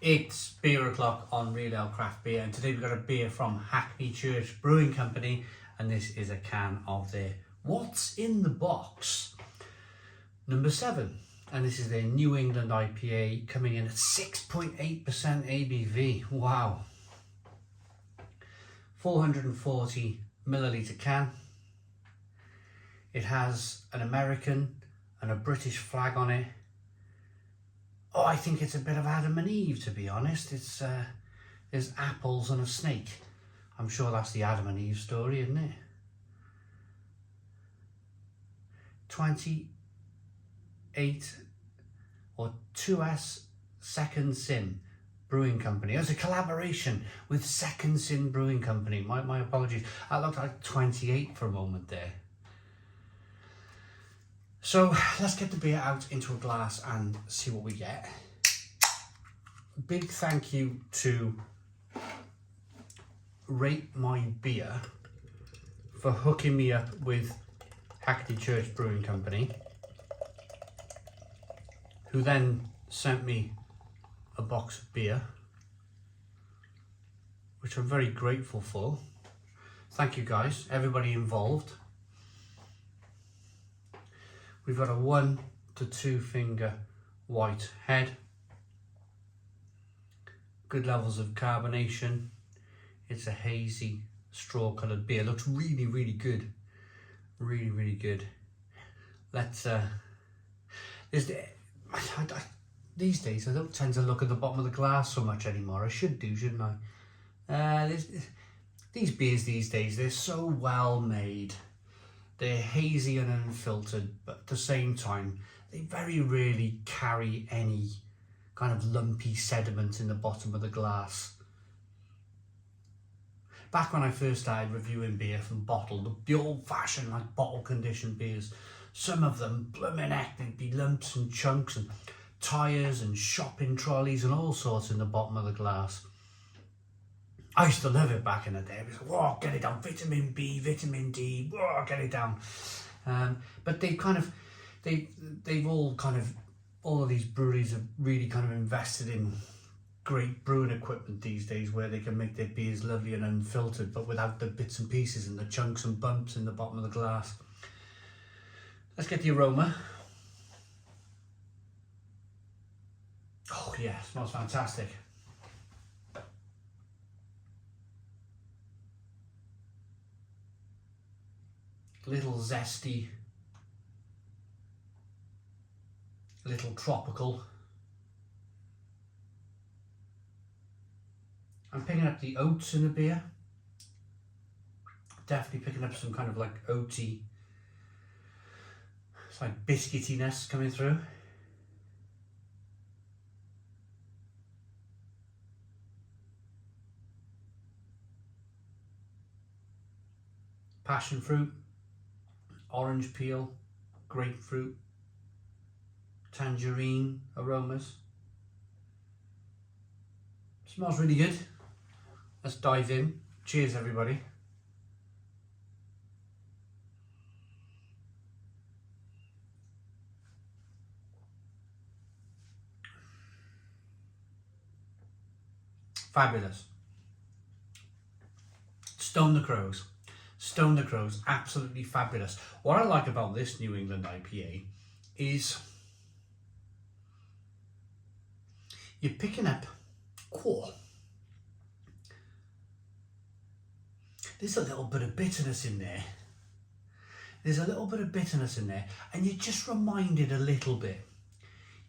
It's beer o'clock on Real Ale Craft Beer, and today we've got a beer from Hackney Church Brewing Company, and this is a can of their What's in the Box number 7, and this is their New England IPA coming in at 6.8% ABV. Wow. 440 milliliter can. It has an American and a British flag on it. Oh, I think it's a bit of Adam and Eve, to be honest. It's there's apples and a snake. I'm sure that's the Adam and Eve story, isn't it? 28 or 2S Second Sin Brewing Company. It was a collaboration with Second Sin Brewing Company. My apologies. I looked like 28 for a moment there. So let's get the beer out into a glass and see what we get. Big thank you to Rate My Beer for hooking me up with Hackney Church Brewing Company, who then sent me a box of beer, which I'm very grateful for. Thank you guys, everybody involved. We've got a 1 to 2 finger white head. Good levels of carbonation. It's a hazy straw coloured beer. Looks really, really good. Really, really good. Let's these days I don't tend to look at the bottom of the glass so much anymore. I should do, shouldn't I? These beers these days, they're so well made. They're hazy and unfiltered, but at the same time, they very rarely carry any kind of lumpy sediment in the bottom of the glass. Back when I first started reviewing beer from bottle, the old-fashioned, like bottle-conditioned beers, some of them, blooming heck, there'd be lumps and chunks and tyres and shopping trolleys and all sorts in the bottom of the glass. I used to love it back in the day. It was like, whoa, get it down, vitamin B, vitamin D, whoa, get it down. But they've all of these breweries have really kind of invested in great brewing equipment these days, where they can make their beers lovely and unfiltered, but without the bits and pieces and the chunks and bumps in the bottom of the glass. Let's get the aroma. Oh yeah, smells fantastic. Little zesty, little tropical. I'm picking up the oats in the beer. Definitely picking up some kind of like oaty, it's like biscuitiness coming through. Passion fruit, orange peel, grapefruit, tangerine aromas. Smells really good. Let's dive in. Cheers, everybody. Fabulous. Stone the Crows. Stone the Crows, absolutely fabulous. What I like about this New England IPA is you're picking up core. There's a little bit of bitterness in there. There's a little bit of bitterness in there, and you're just reminded a little bit.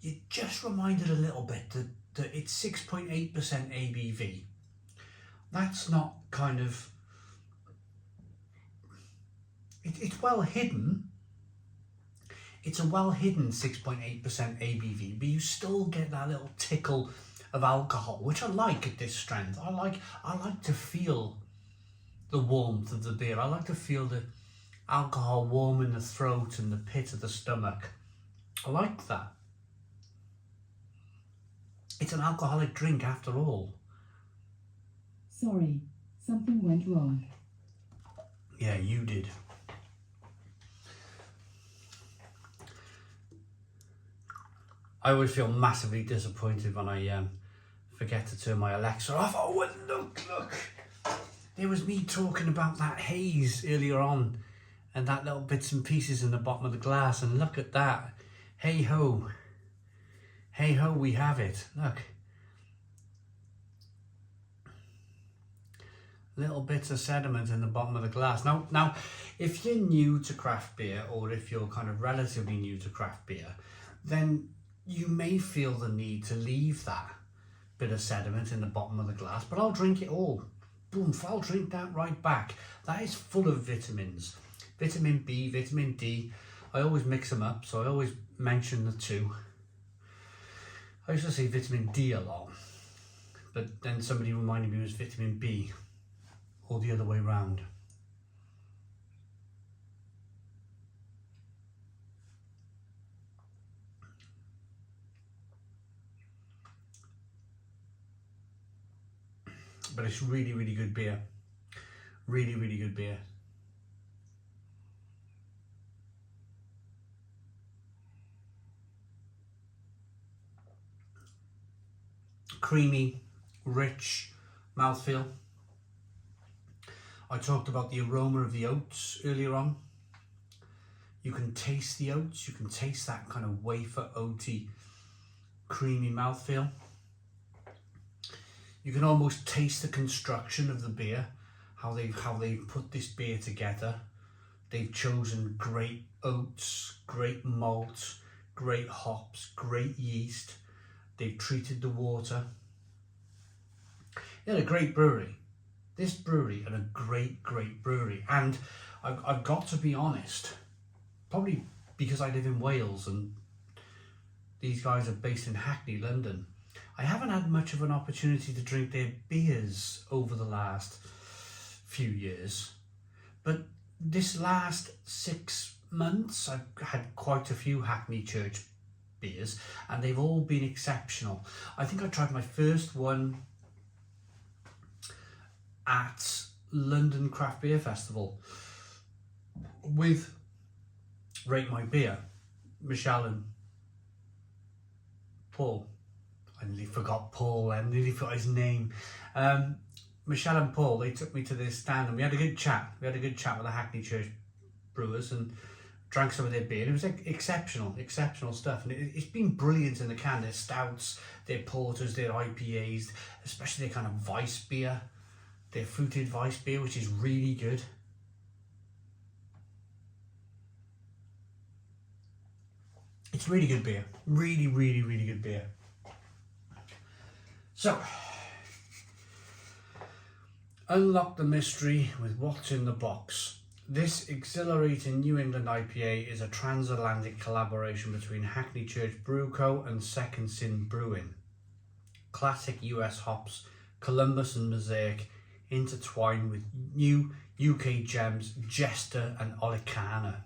You're just reminded a little bit that it's 6.8% ABV. That's not kind of... It's well hidden. It's a well hidden 6.8% ABV, but you still get that little tickle of alcohol, which I like at this strength. I like to feel the warmth of the beer. I like to feel the alcohol warm in the throat and the pit of the stomach. I like that. It's an alcoholic drink after all. Sorry, something went wrong. Yeah, you did. I always feel massively disappointed when I Forget to turn my Alexa off. Oh, and look. There was me talking about that haze earlier on and that little bits and pieces in the bottom of the glass, and look at that. Hey ho, we have it. Look. Little bits of sediment in the bottom of the glass. Now, if you're new to craft beer, or if you're kind of relatively new to craft beer, then you may feel the need to leave that bit of sediment in the bottom of the glass, but I'll drink it all. Boom, I'll drink that right back. That is full of vitamins. Vitamin B, vitamin D. I always mix them up, so I always mention the two. I used to say vitamin D a lot, but then somebody reminded me it was vitamin B, or the other way round. But it's really, really good beer. Really, really good beer. Creamy, rich mouthfeel. I talked about the aroma of the oats earlier on. You can taste the oats. You can taste that kind of wafer oaty, creamy mouthfeel. You can almost taste the construction of the beer, how they've put this beer together. They've chosen great oats, great malt, great hops, great yeast. They've treated the water. They're a great brewery. This brewery are a great brewery. And I've got to be honest, probably because I live in Wales and these guys are based in Hackney, London, I haven't had much of an opportunity to drink their beers over the last few years. But this last 6 months, I've had quite a few Hackney Church beers, and they've all been exceptional. I think I tried my first one at London Craft Beer Festival with Rate My Beer, Michelle and Paul. I nearly forgot Paul, I nearly forgot his name. Michelle and Paul, they took me to this stand and we had a good chat. We had a good chat with the Hackney Church brewers and drank some of their beer. It was like exceptional stuff. And it's been brilliant in the can. Their stouts, their porters, their IPAs, especially their kind of Weiss beer, their fruited Weiss beer, which is really good. It's really good beer. Really, really, really good beer. So, unlock the mystery with what's in the box. This exhilarating New England IPA is a transatlantic collaboration between Hackney Church Brew Co. and Second Sin Brewing. Classic US hops, Columbus and Mosaic, intertwined with new UK gems, Jester and Olicana,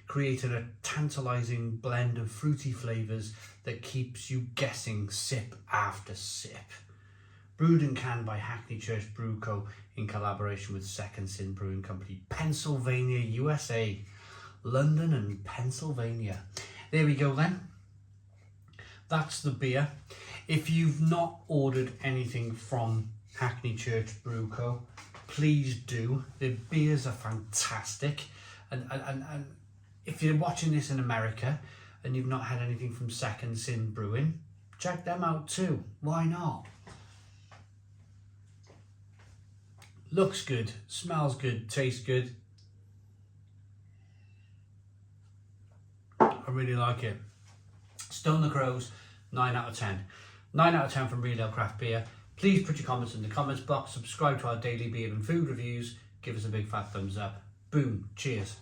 creating a tantalising blend of fruity flavours that keeps you guessing sip after sip. Brewed and canned by Hackney Church Brew Co. in collaboration with Second Sin Brewing Company, Pennsylvania, USA. London and Pennsylvania. There we go then. That's the beer. If you've not ordered anything from Hackney Church Brew Co., please do. The beers are fantastic. And if you're watching this in America and you've not had anything from Second Sin Brewing, check them out too. Why not? Looks good, smells good, tastes good. I really like it. Stone the Crows, 9 out of 10. 9 out of 10 from Real Ale Craft Beer. Please put your comments in the comments box, subscribe to our daily beer and food reviews, give us a big fat thumbs up. Boom, cheers.